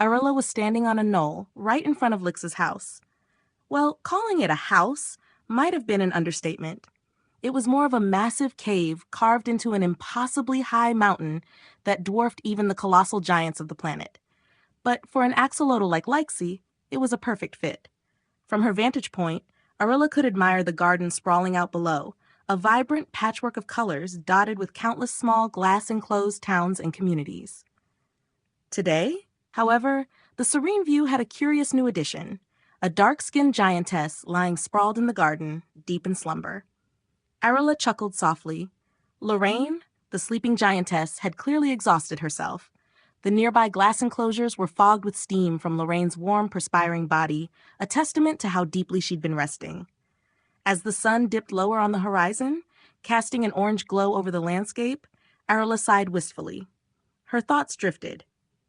Arilla was standing on a knoll right in front of Lix's house. Well, calling it a house might have been an understatement. It was more of a massive cave carved into an impossibly high mountain that dwarfed even the colossal giants of the planet. But for an axolotl like Lyxe, it was a perfect fit. From her vantage point, Arilla could admire the garden sprawling out below, a vibrant patchwork of colors dotted with countless small glass-enclosed towns and communities. Today, however, the serene view had a curious new addition, a dark-skinned giantess lying sprawled in the garden, deep in slumber. Arilla chuckled softly. Lorraine, the sleeping giantess, had clearly exhausted herself. The nearby glass enclosures were fogged with steam from Lorraine's warm, perspiring body, a testament to how deeply she'd been resting. As the sun dipped lower on the horizon, casting an orange glow over the landscape, Arilla sighed wistfully. Her thoughts drifted.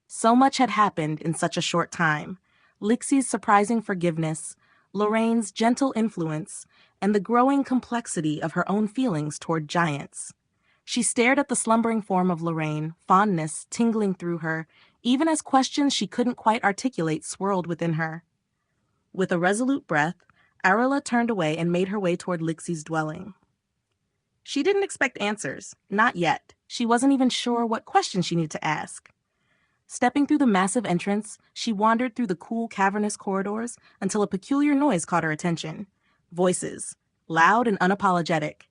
So much had happened in such a short time. Lixie's surprising forgiveness, Lorraine's gentle influence, and the growing complexity of her own feelings toward giants. She stared at the slumbering form of Lorraine, fondness tingling through her, even as questions she couldn't quite articulate swirled within her. With a resolute breath, Arilla turned away and made her way toward Lixie's dwelling. She didn't expect answers, not yet. She wasn't even sure what question she needed to ask. Stepping through the massive entrance, she wandered through the cool, cavernous corridors until a peculiar noise caught her attention. Voices, loud and unapologetic.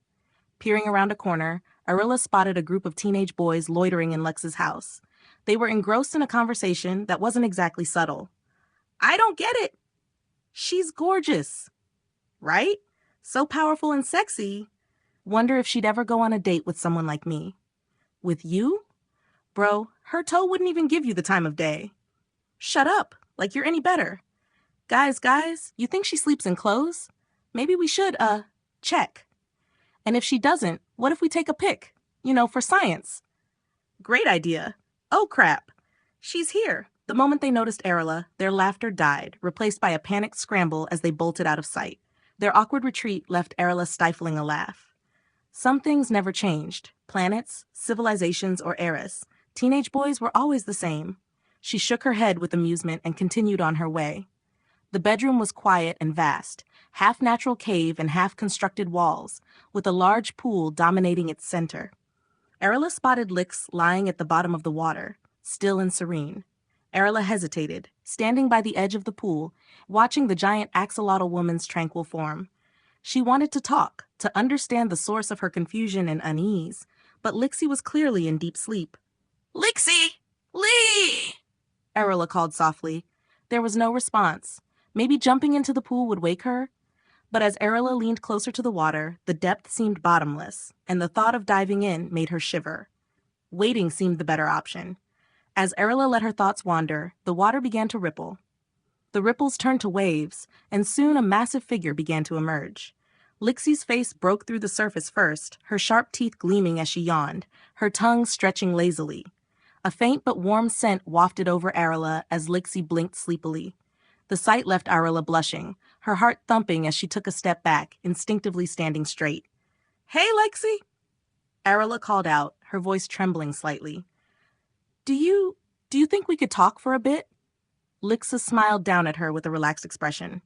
Peering around a corner, Arilla spotted a group of teenage boys loitering in Lex's house. They were engrossed in a conversation that wasn't exactly subtle. "I don't get it. She's gorgeous." "Right? So powerful and sexy. Wonder if she'd ever go on a date with someone like me." "With you? Bro, her toe wouldn't even give you the time of day." "Shut up, like you're any better." Guys, you think she sleeps in clothes? Maybe we should, check. And if she doesn't, what if we take a pic? For science." "Great idea. Oh, crap. She's here." The moment they noticed Arilla, their laughter died, replaced by a panicked scramble as they bolted out of sight. Their awkward retreat left Arilla stifling a laugh. Some things never changed. Planets, civilizations, or eras. Teenage boys were always the same. She shook her head with amusement and continued on her way. The bedroom was quiet and vast, half-natural cave and half-constructed walls, with a large pool dominating its center. Arilla spotted Lyxe lying at the bottom of the water, still and serene. Arilla hesitated, standing by the edge of the pool, watching the giant axolotl woman's tranquil form. She wanted to talk, to understand the source of her confusion and unease, but Lixie was clearly in deep sleep. "Lixie! Lee!" Arilla called softly. There was no response. Maybe jumping into the pool would wake her? But as Arilla leaned closer to the water, the depth seemed bottomless, and the thought of diving in made her shiver. Waiting seemed the better option. As Arilla let her thoughts wander, the water began to ripple. The ripples turned to waves, and soon a massive figure began to emerge. Lixie's face broke through the surface first, her sharp teeth gleaming as she yawned, her tongue stretching lazily. A faint but warm scent wafted over Arilla as Lixie blinked sleepily. The sight left Arilla blushing, her heart thumping as she took a step back, instinctively standing straight. "Hey, Lixie!" Arilla called out, her voice trembling slightly. Do you think we could talk for a bit?" Lixa smiled down at her with a relaxed expression.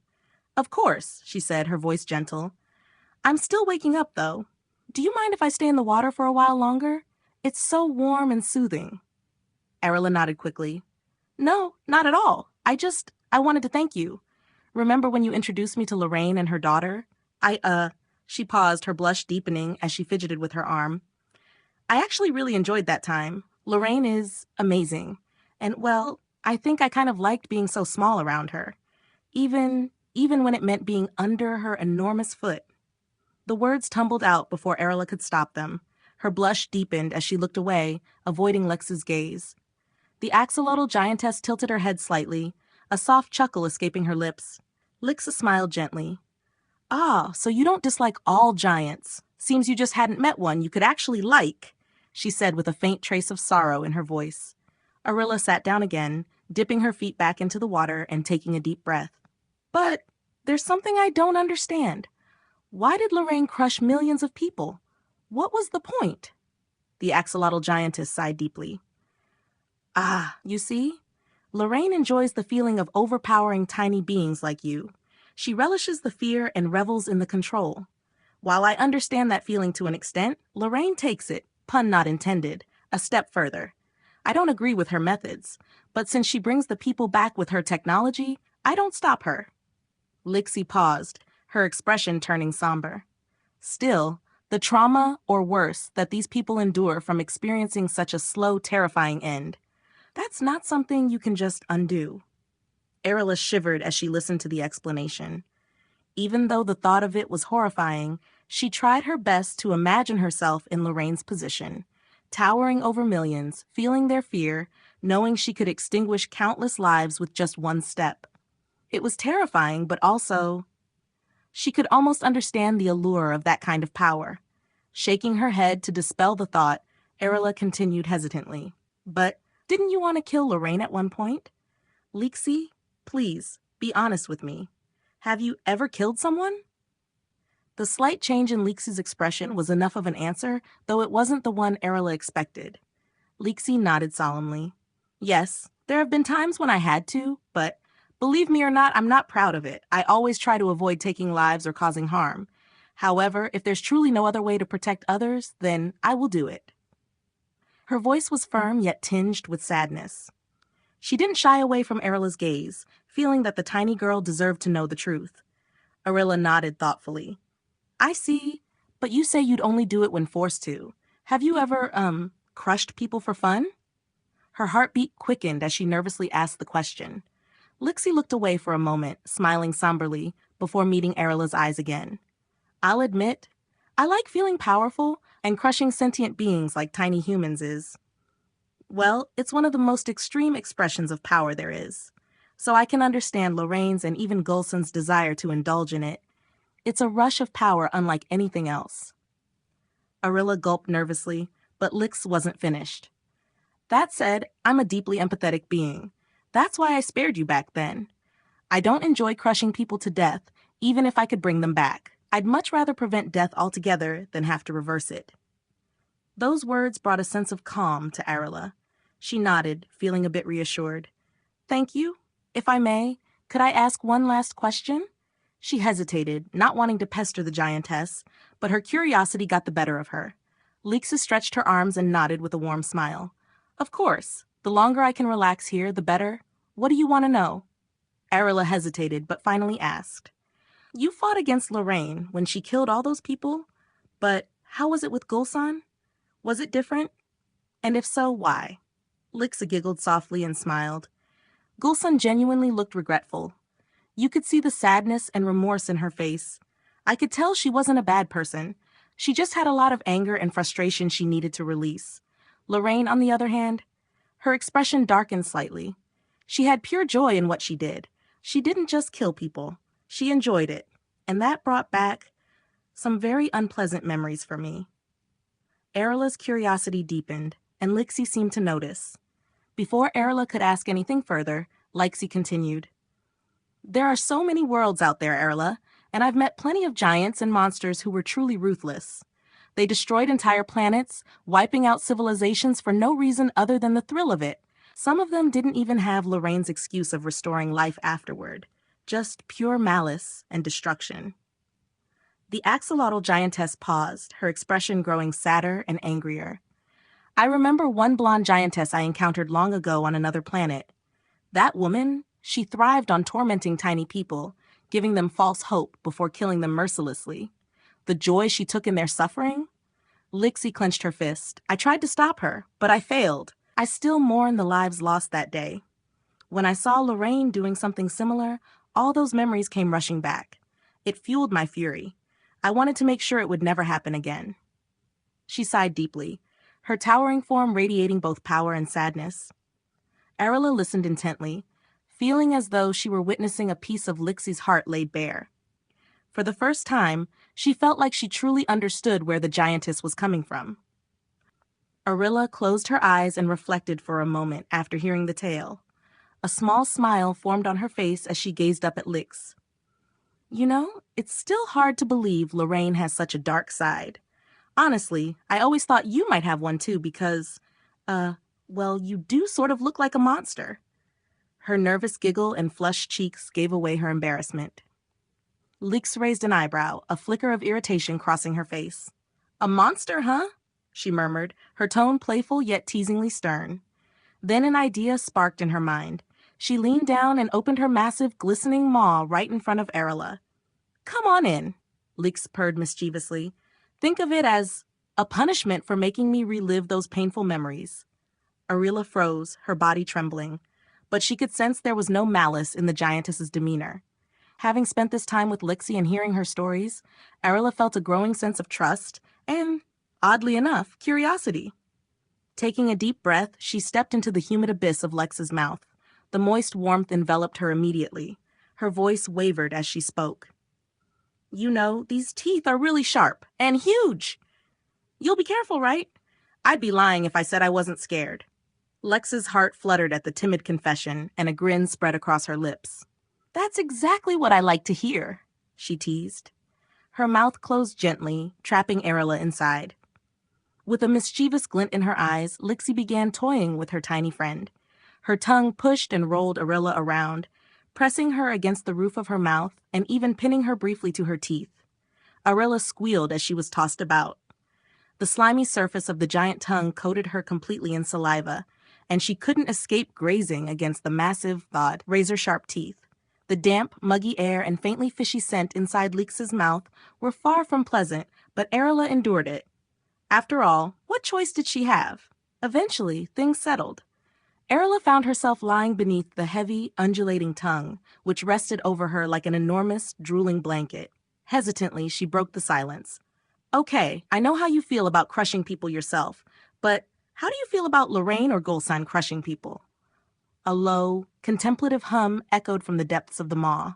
"Of course," she said, her voice gentle. "I'm still waking up, though. Do you mind if I stay in the water for a while longer? It's so warm and soothing." Arilla nodded quickly. "No, not at all. I wanted to thank you. Remember when you introduced me to Lorraine and her daughter? She paused, her blush deepening as she fidgeted with her arm. "I actually really enjoyed that time. Lorraine is amazing. And, well, I think I kind of liked being so small around her. Even when it meant being under her enormous foot." The words tumbled out before Arilla could stop them. Her blush deepened as she looked away, avoiding Lex's gaze. The axolotl giantess tilted her head slightly, a soft chuckle escaping her lips. Lixa smiled gently. "Ah, so you don't dislike all giants. Seems you just hadn't met one you could actually like," she said with a faint trace of sorrow in her voice. Arilla sat down again, dipping her feet back into the water and taking a deep breath. "But there's something I don't understand. Why did Lorraine crush millions of people? What was the point?" The axolotl giantess sighed deeply. "Ah, you see? Lorraine enjoys the feeling of overpowering tiny beings like you. She relishes the fear and revels in the control. While I understand that feeling to an extent, Lorraine takes it, pun not intended, a step further. I don't agree with her methods, but since she brings the people back with her technology, I don't stop her. Lixie paused, her expression turning somber. Still, the trauma, or worse, that these people endure from experiencing such a slow, terrifying end, that's not something you can just undo. Erla shivered as she listened to the explanation. Even though the thought of it was horrifying, she tried her best to imagine herself in Lorraine's position, towering over millions, feeling their fear, knowing she could extinguish countless lives with just one step. It was terrifying, but also, she could almost understand the allure of that kind of power. Shaking her head to dispel the thought, Erla continued hesitantly. But didn't you want to kill Lorraine at one point? Lixie, please, be honest with me. Have you ever killed someone? The slight change in Lixie's expression was enough of an answer, though it wasn't the one Erla expected. Lixie nodded solemnly. Yes, there have been times when I had to, but believe me or not, I'm not proud of it. I always try to avoid taking lives or causing harm. However, if there's truly no other way to protect others, then I will do it. Her voice was firm yet tinged with sadness. She didn't shy away from Erla's gaze, feeling that the tiny girl deserved to know the truth. Erla nodded thoughtfully. I see, but you say you'd only do it when forced to. Have you ever, crushed people for fun? Her heartbeat quickened as she nervously asked the question. Lixie looked away for a moment, smiling somberly, before meeting Erla's eyes again. I'll admit, I like feeling powerful, and crushing sentient beings like tiny humans is, well, it's one of the most extreme expressions of power there is. So I can understand Lorraine's and even Gulson's desire to indulge in it. It's a rush of power unlike anything else. Arilla gulped nervously, but Lix wasn't finished. That said, I'm a deeply empathetic being. That's why I spared you back then. I don't enjoy crushing people to death, even if I could bring them back. I'd much rather prevent death altogether than have to reverse it. Those words brought a sense of calm to Arilla. She nodded, feeling a bit reassured. Thank you. If I may, could I ask one last question? She hesitated, not wanting to pester the giantess, but her curiosity got the better of her. Lyxe stretched her arms and nodded with a warm smile. Of course. The longer I can relax here, the better. What do you want to know? Arilla hesitated, but finally asked. You fought against Lorraine when she killed all those people, but how was it with Gulson? Was it different? And if so, why? Lyxe giggled softly and smiled. Gulson genuinely looked regretful. You could see the sadness and remorse in her face. I could tell she wasn't a bad person. She just had a lot of anger and frustration she needed to release. Lorraine, on the other hand, her expression darkened slightly. She had pure joy in what she did. She didn't just kill people. She enjoyed it. And that brought back some very unpleasant memories for me. Erilla's curiosity deepened, and Lixie seemed to notice. Before Erla could ask anything further, Lyxe continued. There are so many worlds out there, Erla, and I've met plenty of giants and monsters who were truly ruthless. They destroyed entire planets, wiping out civilizations for no reason other than the thrill of it. Some of them didn't even have Lorraine's excuse of restoring life afterward, just pure malice and destruction. The axolotl giantess paused, her expression growing sadder and angrier. I remember one blonde giantess I encountered long ago on another planet. That woman, she thrived on tormenting tiny people, giving them false hope before killing them mercilessly. The joy she took in their suffering? Lixie clenched her fist. I tried to stop her, but I failed. I still mourn the lives lost that day. When I saw Lorraine doing something similar, all those memories came rushing back. It fueled my fury. I wanted to make sure it would never happen again. She sighed deeply, her towering form radiating both power and sadness. Arilla listened intently, feeling as though she were witnessing a piece of Lixie's heart laid bare. For the first time, she felt like she truly understood where the giantess was coming from. Arilla closed her eyes and reflected for a moment after hearing the tale. A small smile formed on her face as she gazed up at Lyxe. You know, it's still hard to believe Lorraine has such a dark side. Honestly, I always thought you might have one too because, well, you do sort of look like a monster. Her nervous giggle and flushed cheeks gave away her embarrassment. Lyxe raised an eyebrow, a flicker of irritation crossing her face. "A monster, huh?" she murmured, her tone playful yet teasingly stern. Then an idea sparked in her mind. She leaned down and opened her massive, glistening maw right in front of Aurilla. "Come on in," Lyxe purred mischievously. "Think of it as a punishment for making me relive those painful memories." Aurilla froze, her body trembling, but she could sense there was no malice in the giantess's demeanor. Having spent this time with Lixie and hearing her stories, Aurilla felt a growing sense of trust and, oddly enough, curiosity. Taking a deep breath, she stepped into the humid abyss of Lex's mouth. The moist warmth enveloped her immediately. Her voice wavered as she spoke. "You know, these teeth are really sharp and huge. You'll be careful, right? I'd be lying if I said I wasn't scared." Lex's heart fluttered at the timid confession, and a grin spread across her lips. "That's exactly what I like to hear," she teased. Her mouth closed gently, trapping Aurilla inside. With a mischievous glint in her eyes, Lixie began toying with her tiny friend. Her tongue pushed and rolled Aurilla around, pressing her against the roof of her mouth and even pinning her briefly to her teeth. Aurilla squealed as she was tossed about. The slimy surface of the giant tongue coated her completely in saliva, and she couldn't escape grazing against the massive, thawed, razor-sharp teeth. The damp, muggy air and faintly fishy scent inside Lyxe's mouth were far from pleasant, but Aurilla endured it. After all, what choice did she have? Eventually, things settled. Aurilla found herself lying beneath the heavy, undulating tongue, which rested over her like an enormous, drooling blanket. Hesitantly, she broke the silence. "Okay, I know how you feel about crushing people yourself, but how do you feel about Lorraine or Golsign crushing people?" A low, contemplative hum echoed from the depths of the maw.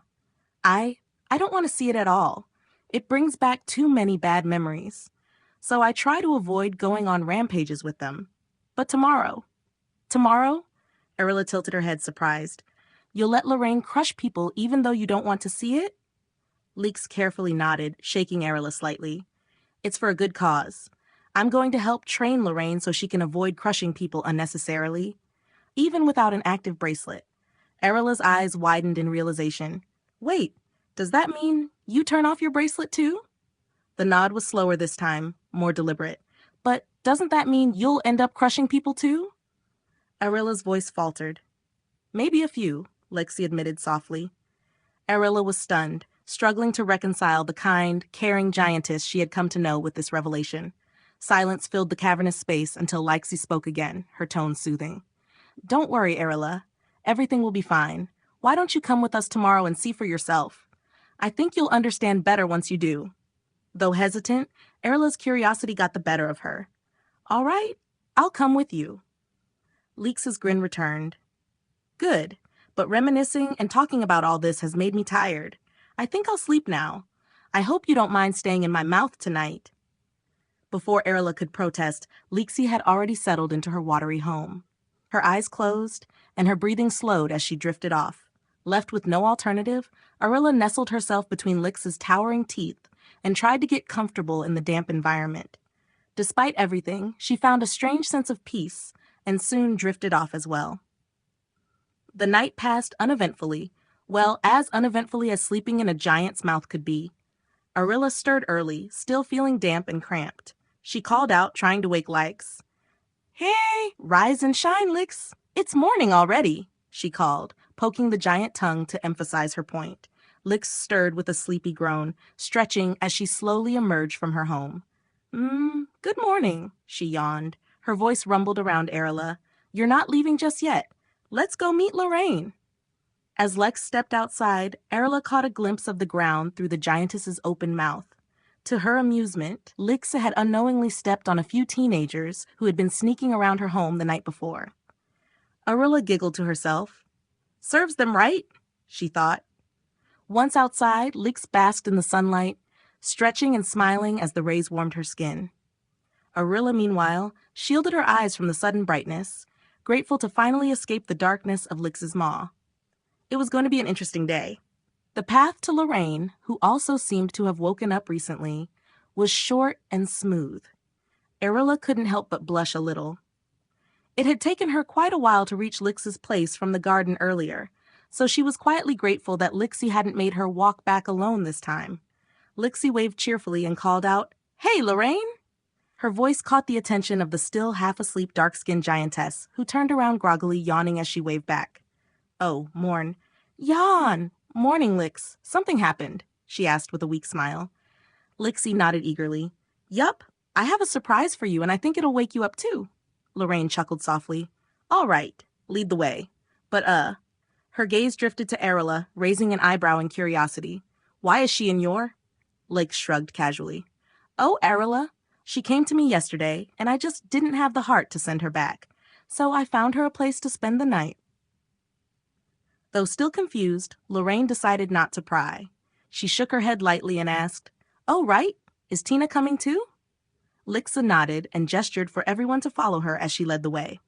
I don't want to see it at all. It brings back too many bad memories. So I try to avoid going on rampages with them. But tomorrow. Tomorrow? Aurilla tilted her head, surprised. "You'll let Lorraine crush people even though you don't want to see it?" Lyxe carefully nodded, shaking Aurilla slightly. "It's for a good cause. I'm going to help train Lorraine so she can avoid crushing people unnecessarily, even without an active bracelet." Aurilla's eyes widened in realization. "Wait, does that mean you turn off your bracelet too?" The nod was slower this time, more deliberate. "But doesn't that mean you'll end up crushing people too?" Aurilla's voice faltered. "Maybe a few," Lexi admitted softly. Aurilla was stunned, struggling to reconcile the kind, caring giantess she had come to know with this revelation. Silence filled the cavernous space until Lixie spoke again, her tone soothing. "Don't worry, Aurilla. Everything will be fine. Why don't you come with us tomorrow and see for yourself? I think you'll understand better once you do." Though hesitant, Aurilla's curiosity got the better of her. "All right, I'll come with you." Lyxe's grin returned. "Good, but reminiscing and talking about all this has made me tired. I think I'll sleep now. I hope you don't mind staying in my mouth tonight." Before Aurilla could protest, Lixie had already settled into her watery home. Her eyes closed, and her breathing slowed as she drifted off. Left with no alternative, Aurilla nestled herself between Lyxe's towering teeth and tried to get comfortable in the damp environment. Despite everything, she found a strange sense of peace and soon drifted off as well. The night passed uneventfully, well, as uneventfully as sleeping in a giant's mouth could be. Aurilla stirred early, still feeling damp and cramped. She called out, trying to wake Lyxe. "Hey, rise and shine, Lyxe. It's morning already," she called, poking the giant tongue to emphasize her point. Lyxe stirred with a sleepy groan, stretching as she slowly emerged from her home. Good morning," she yawned. Her voice rumbled around Aurilla. "You're not leaving just yet. Let's go meet Lorraine." As Lyxe stepped outside, Aurilla caught a glimpse of the ground through the giantess's open mouth. To her amusement, Lyxe had unknowingly stepped on a few teenagers who had been sneaking around her home the night before. Aurilla giggled to herself. "Serves them right," she thought. Once outside, Lyxe basked in the sunlight, stretching and smiling as the rays warmed her skin. Aurilla, meanwhile, shielded her eyes from the sudden brightness, grateful to finally escape the darkness of Lyxe's maw. It was going to be an interesting day. The path to Lorraine, who also seemed to have woken up recently, was short and smooth. Aurilla couldn't help but blush a little. It had taken her quite a while to reach Lix's place from the garden earlier, so she was quietly grateful that Lixie hadn't made her walk back alone this time. Lixie waved cheerfully and called out, "Hey, Lorraine!" Her voice caught the attention of the still half-asleep dark-skinned giantess, who turned around groggily, yawning as she waved back. "Oh, morn." "Yawn! Morning, Lix. Something happened?" she asked with a weak smile. Lixie nodded eagerly. "Yup, I have a surprise for you, and I think it'll wake you up too." Lorraine chuckled softly. "All right, lead the way. But, her gaze drifted to Arilla, raising an eyebrow in curiosity. "Why is she in your—" Lix shrugged casually. "Oh, Arilla. She came to me yesterday, and I just didn't have the heart to send her back. So I found her a place to spend the night." Though still confused, Lorraine decided not to pry. She shook her head lightly and asked, "Oh, right. Is Tina coming too?" Lixa nodded and gestured for everyone to follow her as she led the way.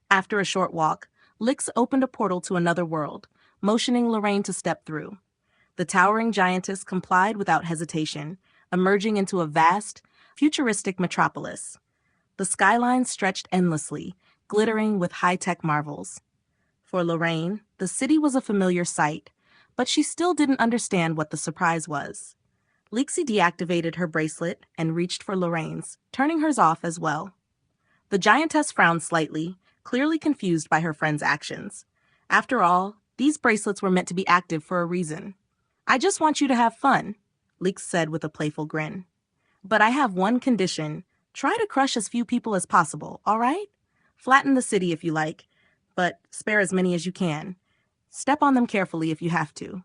After a short walk, Lix opened a portal to another world, motioning Lorraine to step through. The towering giantess complied without hesitation, emerging into a vast, futuristic metropolis. The skyline stretched endlessly, glittering with high-tech marvels. For Lorraine, the city was a familiar sight, but she still didn't understand what the surprise was. Lixie deactivated her bracelet and reached for Lorraine's, turning hers off as well. The giantess frowned slightly, clearly confused by her friend's actions. After all, these bracelets were meant to be active for a reason. "I just want you to have fun," Lyxe said with a playful grin. "But I have one condition. Try to crush as few people as possible, all right? Flatten the city if you like, but spare as many as you can. Step on them carefully if you have to."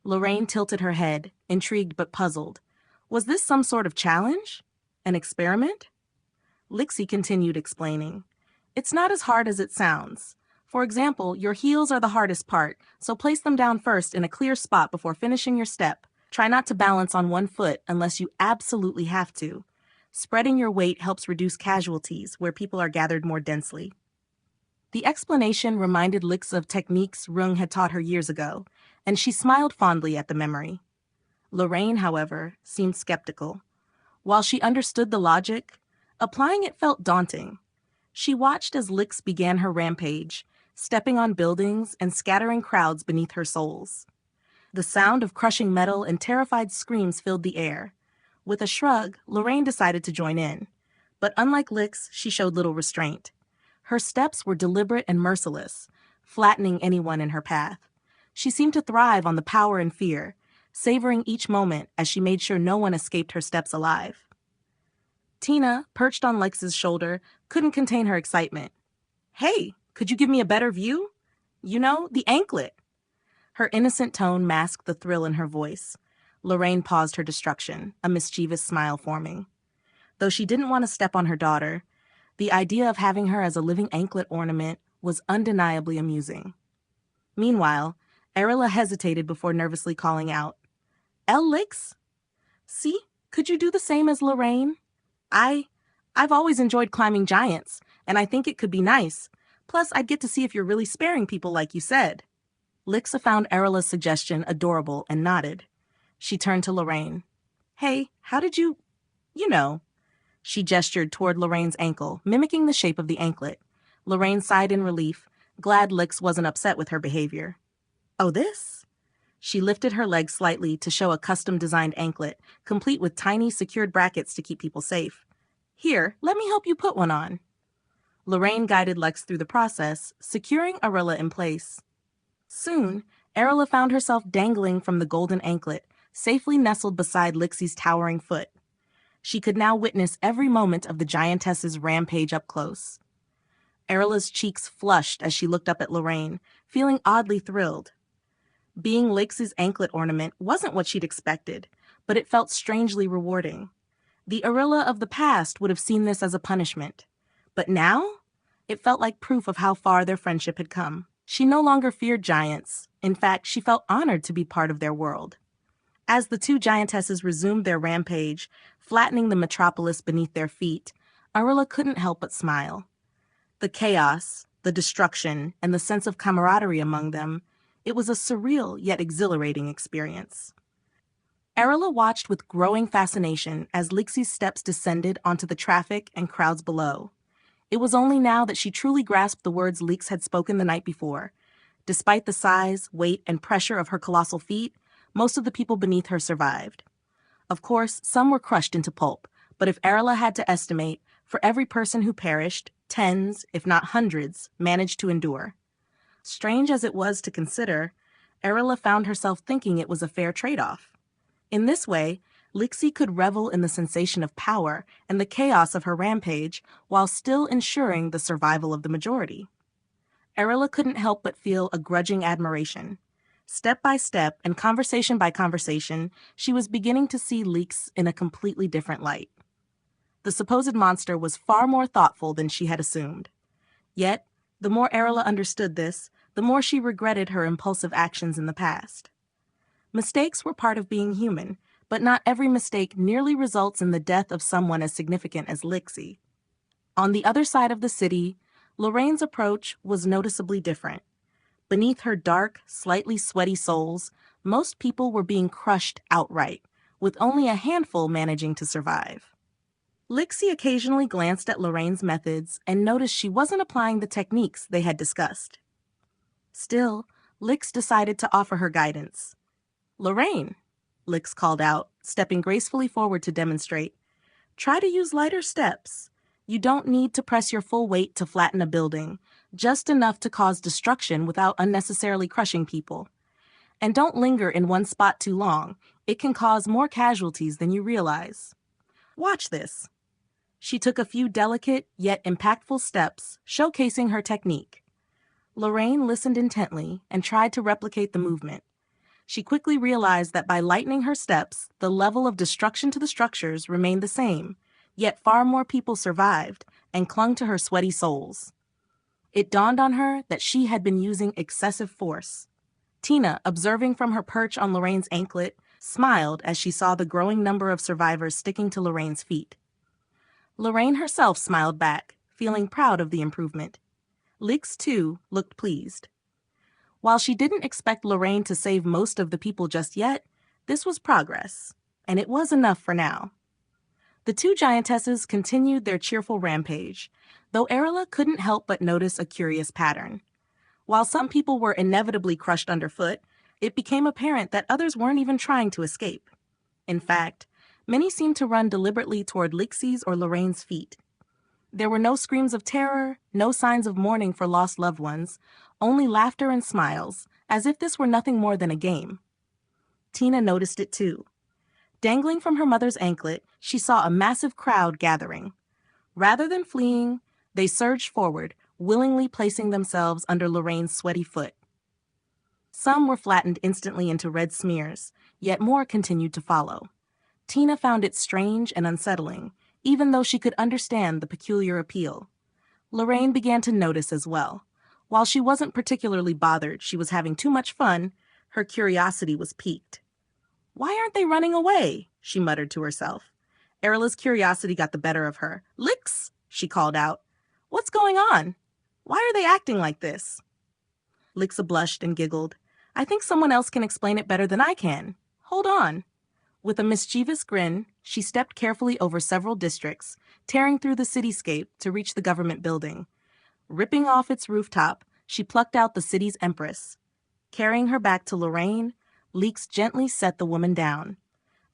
Lorraine tilted her head, intrigued but puzzled. Was this some sort of challenge? An experiment? Lixie continued explaining. "It's not as hard as it sounds. For example, your heels are the hardest part, so place them down first in a clear spot before finishing your step. Try not to balance on one foot unless you absolutely have to. Spreading your weight helps reduce casualties where people are gathered more densely." The explanation reminded Lyxe of techniques Rung had taught her years ago, and she smiled fondly at the memory. Lorraine, however, seemed skeptical. While she understood the logic, applying it felt daunting. She watched as Lyxe began her rampage, stepping on buildings and scattering crowds beneath her soles. The sound of crushing metal and terrified screams filled the air. With a shrug, Lorraine decided to join in. But unlike Lyxe, she showed little restraint. Her steps were deliberate and merciless, flattening anyone in her path. She seemed to thrive on the power and fear, savoring each moment as she made sure no one escaped her steps alive. Tina, perched on Lex's shoulder, couldn't contain her excitement. "Hey, could you give me a better view? You know, the anklet." Her innocent tone masked the thrill in her voice. Lorraine paused her destruction, a mischievous smile forming. Though she didn't want to step on her daughter, the idea of having her as a living anklet ornament was undeniably amusing. Meanwhile, Arilla hesitated before nervously calling out, "El Lyxe? See, could you do the same as Lorraine? I've always enjoyed climbing giants, and I think it could be nice. Plus, I'd get to see if you're really sparing people like you said." Lyxe found Arilla's suggestion adorable and nodded. She turned to Lorraine. "Hey, how did you know?" She gestured toward Lorraine's ankle, mimicking the shape of the anklet. Lorraine sighed in relief, glad Lyxe wasn't upset with her behavior. "Oh, this?" She lifted her leg slightly to show a custom-designed anklet, complete with tiny, secured brackets to keep people safe. "Here, let me help you put one on." Lorraine guided Lyxe through the process, securing Arilla in place. Soon, Arilla found herself dangling from the golden anklet, safely nestled beside Lixie's towering foot. She could now witness every moment of the giantess's rampage up close. Arilla's cheeks flushed as she looked up at Lorraine, feeling oddly thrilled. Being Lixie's anklet ornament wasn't what she'd expected, but it felt strangely rewarding. The Arilla of the past would have seen this as a punishment. But now, it felt like proof of how far their friendship had come. She no longer feared giants. In fact, she felt honored to be part of their world. As the two giantesses resumed their rampage, flattening the metropolis beneath their feet, Arilla couldn't help but smile. The chaos, the destruction, and the sense of camaraderie among them, it was a surreal yet exhilarating experience. Arilla watched with growing fascination as Lixie's steps descended onto the traffic and crowds below. It was only now that she truly grasped the words Lyxe had spoken the night before. Despite the size, weight, and pressure of her colossal feet, most of the people beneath her survived. Of course, some were crushed into pulp, but if Arla had to estimate, for every person who perished, tens, if not hundreds, managed to endure. Strange as it was to consider, Arla found herself thinking it was a fair trade-off. In this way, Lixie could revel in the sensation of power and the chaos of her rampage while still ensuring the survival of the majority. Arla couldn't help but feel a grudging admiration. Step by step and conversation by conversation, she was beginning to see Lyxe in a completely different light. The supposed monster was far more thoughtful than she had assumed. Yet, the more Arla understood this, the more she regretted her impulsive actions in the past. Mistakes were part of being human, but not every mistake nearly results in the death of someone as significant as Lixie. On the other side of the city, Lorraine's approach was noticeably different. Beneath her dark, slightly sweaty soles, most people were being crushed outright, with only a handful managing to survive. Lixie occasionally glanced at Lorraine's methods and noticed she wasn't applying the techniques they had discussed. Still, Lyxe decided to offer her guidance. "Lorraine," Lyxe called out, stepping gracefully forward to demonstrate. "Try to use lighter steps. You don't need to press your full weight to flatten a building, just enough to cause destruction without unnecessarily crushing people. And don't linger in one spot too long. It can cause more casualties than you realize. Watch this." She took a few delicate yet impactful steps, showcasing her technique. Lorraine listened intently and tried to replicate the movement. She quickly realized that by lightening her steps, the level of destruction to the structures remained the same, yet far more people survived and clung to her sweaty soles. It dawned on her that she had been using excessive force. Tina, observing from her perch on Lorraine's anklet, smiled as she saw the growing number of survivors sticking to Lorraine's feet. Lorraine herself smiled back, feeling proud of the improvement. Lyxe, too, looked pleased. While she didn't expect Lorraine to save most of the people just yet, this was progress, and it was enough for now. The two giantesses continued their cheerful rampage, though Arla couldn't help but notice a curious pattern. While some people were inevitably crushed underfoot, it became apparent that others weren't even trying to escape. In fact, many seemed to run deliberately toward Lixie's or Lorraine's feet. There were no screams of terror, no signs of mourning for lost loved ones, only laughter and smiles, as if this were nothing more than a game. Tina noticed it too. Dangling from her mother's anklet, she saw a massive crowd gathering. Rather than fleeing, they surged forward, willingly placing themselves under Lorraine's sweaty foot. Some were flattened instantly into red smears, yet more continued to follow. Tina found it strange and unsettling, even though she could understand the peculiar appeal. Lorraine began to notice as well. While she wasn't particularly bothered she was having too much fun, her curiosity was piqued. "Why aren't they running away?" she muttered to herself. Arla's curiosity got the better of her. "Lyxe," she called out. "What's going on? Why are they acting like this?" Lyxe blushed and giggled. "I think someone else can explain it better than I can. Hold on." With a mischievous grin, she stepped carefully over several districts, tearing through the cityscape to reach the government building. Ripping off its rooftop, she plucked out the city's Empress. Carrying her back to Lorraine, Lyxe gently set the woman down.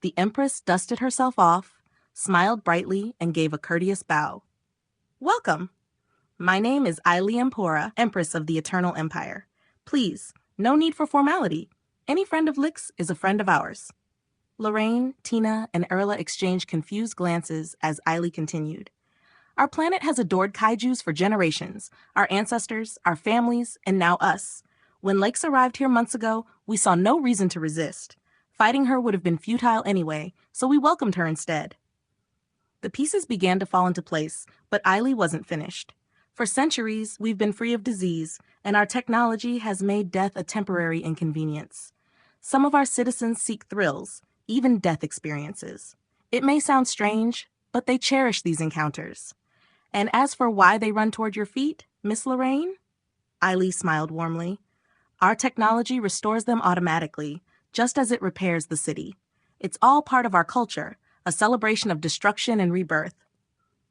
The Empress dusted herself off, smiled brightly, and gave a courteous bow. "Welcome. My name is Lixie and Aura, Empress of the Eternal Empire. Please, no need for formality. Any friend of Lyxe is a friend of ours." Lorraine, Tina, and Arla exchanged confused glances as Lixie continued. "Our planet has adored Kaijus for generations, our ancestors, our families, and now us. When Lyxe arrived here months ago, we saw no reason to resist. Fighting her would have been futile anyway, so we welcomed her instead." The pieces began to fall into place, but Lixie wasn't finished. "For centuries, we've been free of disease, and our technology has made death a temporary inconvenience. Some of our citizens seek thrills, even death experiences. It may sound strange, but they cherish these encounters. And as for why they run toward your feet, Miss Lorraine?" Lixie smiled warmly. "Our technology restores them automatically, just as it repairs the city. It's all part of our culture, a celebration of destruction and rebirth."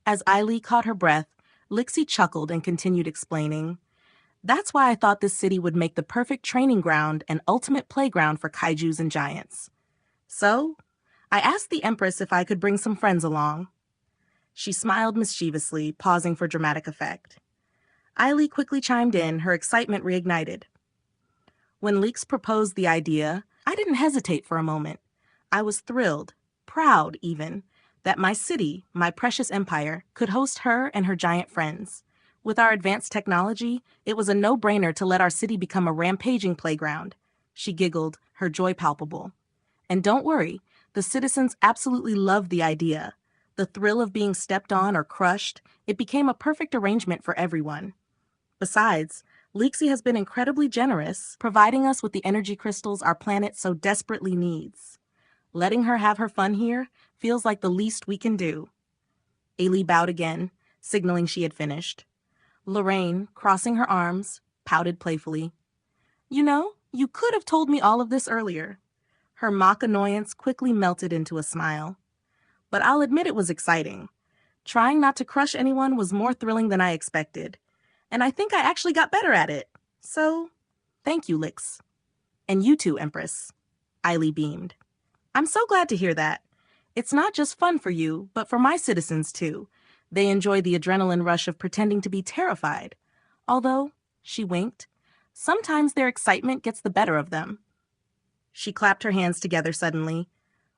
As Lixie caught her breath, Lixie chuckled and continued explaining. That's why I thought this city would make the perfect training ground and ultimate playground for kaijus and giants. So, I asked the Empress if I could bring some friends along. She smiled mischievously, pausing for dramatic effect. Eileen quickly chimed in, her excitement reignited. When Lyxe proposed the idea, I didn't hesitate for a moment. I was thrilled, proud even, that my city, my precious empire, could host her and her giant friends. With our advanced technology, it was a no-brainer to let our city become a rampaging playground. She giggled, her joy palpable. And don't worry, the citizens absolutely loved the idea. The thrill of being stepped on or crushed, it became a perfect arrangement for everyone. Besides, Lixie has been incredibly generous, providing us with the energy crystals our planet so desperately needs. Letting her have her fun here feels like the least we can do. Ailey bowed again, signaling she had finished. Lorraine, crossing her arms, pouted playfully. You know, you could have told me all of this earlier. Her mock annoyance quickly melted into a smile. But I'll admit it was exciting. Trying not to crush anyone was more thrilling than I expected. And I think I actually got better at it. So, thank you, Lyxe. And you too, Empress. Eileen beamed. I'm so glad to hear that. It's not just fun for you, but for my citizens too. They enjoy the adrenaline rush of pretending to be terrified. Although, she winked, sometimes their excitement gets the better of them. She clapped her hands together suddenly.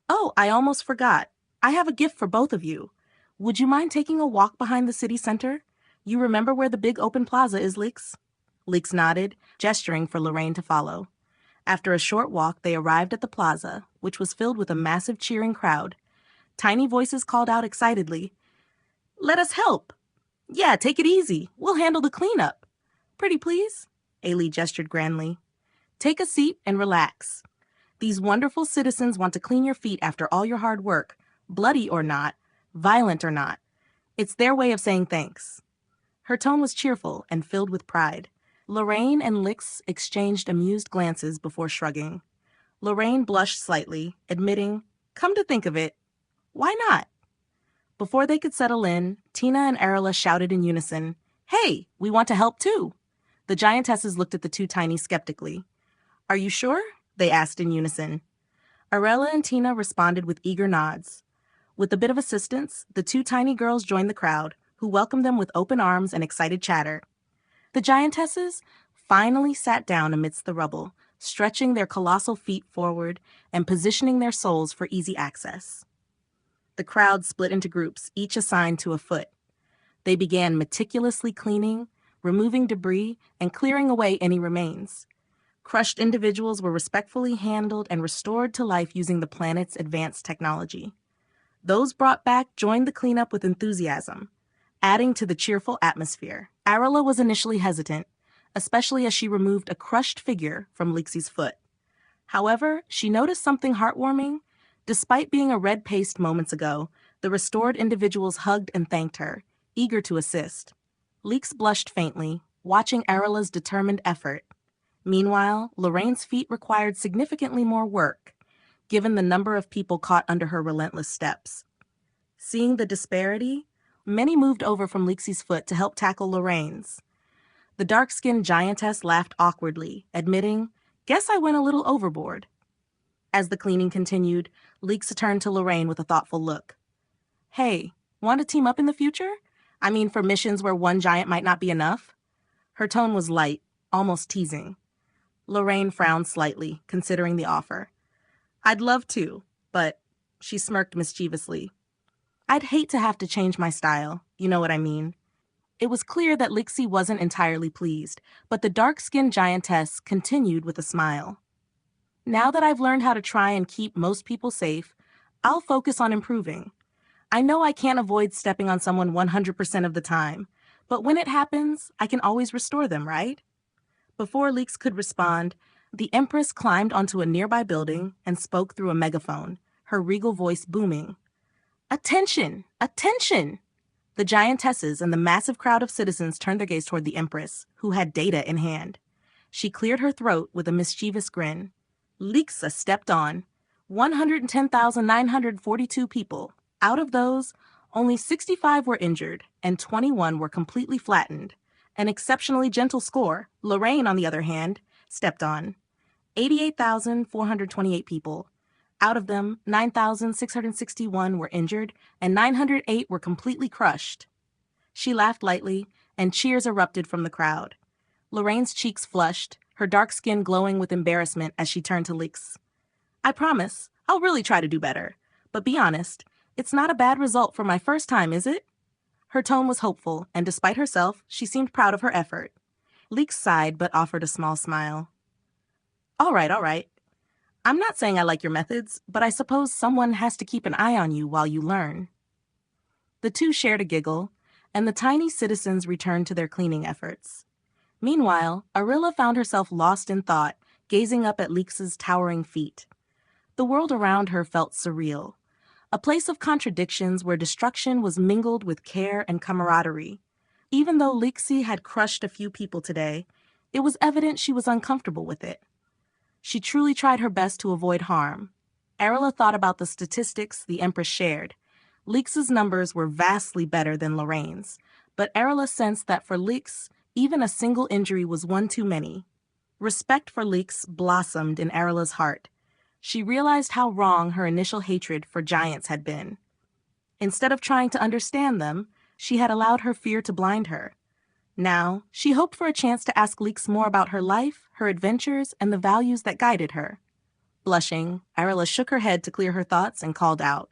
Oh, I almost forgot. I have a gift for both of you. Would you mind taking a walk behind the city center? You remember where the big open plaza is, Lyxe? Lyxe nodded, gesturing for Lorraine to follow. After a short walk, they arrived at the plaza, which was filled with a massive cheering crowd. Tiny voices called out excitedly, Let us help! Yeah, take it easy. We'll handle the cleanup. Pretty please? Ailey gestured grandly. Take a seat and relax. These wonderful citizens want to clean your feet after all your hard work, bloody or not, violent or not. It's their way of saying thanks. Her tone was cheerful and filled with pride. Lorraine and Lyxe exchanged amused glances before shrugging. Lorraine blushed slightly, admitting, Come to think of it, why not? Before they could settle in, Tina and Arella shouted in unison, Hey, we want to help too. The giantesses looked at the two tiny skeptically. Are you sure? They asked in unison. Arella and Tina responded with eager nods. With a bit of assistance, the two tiny girls joined the crowd, who welcomed them with open arms and excited chatter. The giantesses finally sat down amidst the rubble, stretching their colossal feet forward and positioning their soles for easy access. The crowd split into groups, each assigned to a foot. They began meticulously cleaning, removing debris, and clearing away any remains. Crushed individuals were respectfully handled and restored to life using the planet's advanced technology. Those brought back joined the cleanup with enthusiasm, adding to the cheerful atmosphere. Arella was initially hesitant, especially as she removed a crushed figure from Lixie's foot. However, she noticed something heartwarming. Despite being a red-paced moments ago, the restored individuals hugged and thanked her, eager to assist. Lyxe blushed faintly, watching Arella's determined effort. Meanwhile, Lorraine's feet required significantly more work, given the number of people caught under her relentless steps. Seeing the disparity, many moved over from Lixie's foot to help tackle Lorraine's. The dark-skinned giantess laughed awkwardly, admitting, Guess I went a little overboard. As the cleaning continued, Lyxe turned to Lorraine with a thoughtful look. Hey, want to team up in the future? I mean, for missions where one giant might not be enough? Her tone was light, almost teasing. Lorraine frowned slightly, considering the offer. I'd love to, but she smirked mischievously. I'd hate to have to change my style, you know what I mean. It was clear that Lixie wasn't entirely pleased, but the dark-skinned giantess continued with a smile. Now that I've learned how to try and keep most people safe, I'll focus on improving. I know I can't avoid stepping on someone 100% of the time, but when it happens, I can always restore them, right? Before Lyxe could respond, the Empress climbed onto a nearby building and spoke through a megaphone, her regal voice booming. Attention! Attention! The giantesses and the massive crowd of citizens turned their gaze toward the Empress, who had data in hand. She cleared her throat with a mischievous grin. Lyxe stepped on. 110,942 people. Out of those, Only 65 were injured, and 21 were completely flattened. An exceptionally gentle score. Lorraine, on the other hand, stepped on 88,428 people. Out of them, 9,661 were injured, and 908 were completely crushed. She laughed lightly, and cheers erupted from the crowd. Lorraine's cheeks flushed, her dark skin glowing with embarrassment as she turned to Lyxe. I promise, I'll really try to do better. But be honest, it's not a bad result for my first time, is it? Her tone was hopeful, and despite herself, she seemed proud of her effort. Lyxe sighed but offered a small smile. All right. I'm not saying I like your methods, but I suppose someone has to keep an eye on you while you learn. The two shared a giggle, and the tiny citizens returned to their cleaning efforts. Meanwhile, Arilla found herself lost in thought, gazing up at Lyxe's towering feet. The world around her felt surreal, a place of contradictions where destruction was mingled with care and camaraderie. Even though Lyxe had crushed a few people today, it was evident she was uncomfortable with it. She truly tried her best to avoid harm. Arilla thought about the statistics the Empress shared. Lyxe's numbers were vastly better than Lorraine's, but Arilla sensed that for Lyxe, even a single injury was one too many. Respect for Lyxe blossomed in Arilla's heart. She realized how wrong her initial hatred for giants had been. Instead of trying to understand them, she had allowed her fear to blind her. Now, she hoped for a chance to ask Lyxe more about her life, her adventures, and the values that guided her. Blushing, Arilla shook her head to clear her thoughts and called out,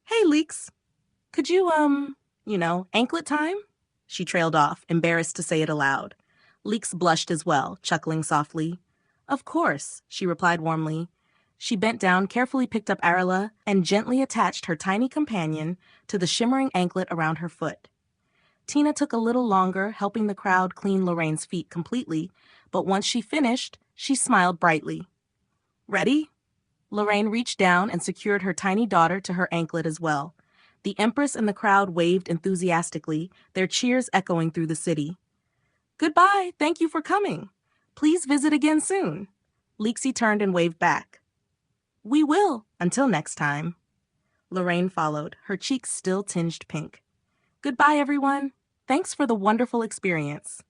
Hey, Lyxe, could you, anklet time? She trailed off, embarrassed to say it aloud. Lyxe blushed as well, chuckling softly. Of course, she replied warmly. She bent down, carefully picked up Arilla, and gently attached her tiny companion to the shimmering anklet around her foot. Tina took a little longer, helping the crowd clean Lorraine's feet completely, but once she finished, she smiled brightly. Ready? Lorraine reached down and secured her tiny daughter to her anklet as well. The Empress and the crowd waved enthusiastically, their cheers echoing through the city. Goodbye, thank you for coming. Please visit again soon. Lixie turned and waved back. We will, until next time. Lorraine followed, her cheeks still tinged pink. Goodbye, everyone. Thanks for the wonderful experience.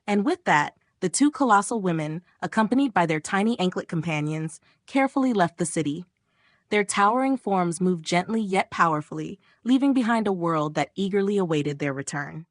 And with that, the two colossal women, accompanied by their tiny anklet companions, carefully left the city. Their towering forms moved gently yet powerfully, leaving behind a world that eagerly awaited their return.